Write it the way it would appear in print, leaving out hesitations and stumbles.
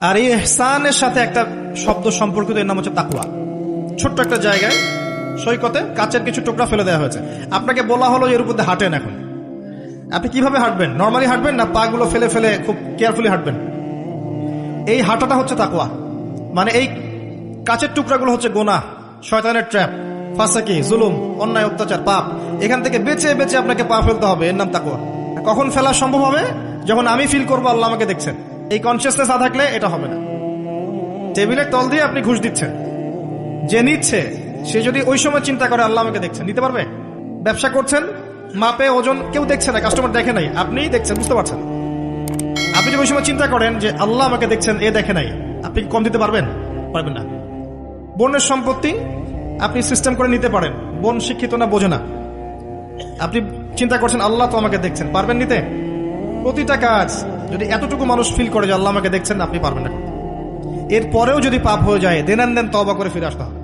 আর এই ইহসানের সাথে একটা শব্দ সম্পর্কিত, এর নাম হচ্ছে তাকওয়া। ছোট্ট একটা জায়গায় সৈকতে কাচের কিছু টুকরা ফেলে দেওয়া হয়েছে, আপনাকে বলা হলো এর উপর দিয়ে হাঁটেন। এখন আপনি কিভাবে হাঁটবেন? নর্মালি হাঁটবেন না পা গুলো ফেলে ফেলে খুব কেয়ারফুলি হাঁটবেন? এই হাঁটাটা হচ্ছে তাকওয়া। মানে এই কাচের টুকরাগুলো হচ্ছে গোনাহ, শয়তানের ট্র্যাপ, ফাসাকি, জুলুম, অন্যায়, অত্যাচার, পাপ। এখান থেকে বেঁচে বেঁচে আপনাকে পা ফেলতে হবে, এর নাম তাকওয়া। কখন ফেলা সম্ভব হবে? যখন আমি ফিল করবো আল্লাহ আমাকে দেখছেন। এই কনসিয়াসনেস না থাকলে এটা হবে না। টেবিলের তল দিয়ে আপনি ঘুষ দিচ্ছেন, যে নিচ্ছে সে যদি ওই সময় চিন্তা করে আল্লাহ আমাকে দেখছেন, নিতে পারবে? ব্যবসা করছেন, মাপে ওজন কেউ দেখছে না, কাস্টমার দেখে নাই, আপনিই দেখছেন, বুঝতে পারছেন। আপনি যদি ওই সময় চিন্তা করেন যে আল্লাহ আমাকে দেখছেন, এ দেখে নাই, আপনি কম দিতে পারবেন? পারবেন না। বোনের সম্পত্তি আপনি সিস্টেম করে নিতে পারেন, বোন শিক্ষিত না, বোঝে না, আপনি চিন্তা করছেন আল্লাহ তো আমাকে দেখছেন, পারবেন নিতে? প্রতিটা কাজ যদি এতটুকু মানুষ ফিল করে যে আল্লাহ আমাকে দেখছেন, আপনি পারবেন না। এরপরেও যদি পাপ হয়ে যায়, দেন তওবা করে ফিরে আসতে হবে।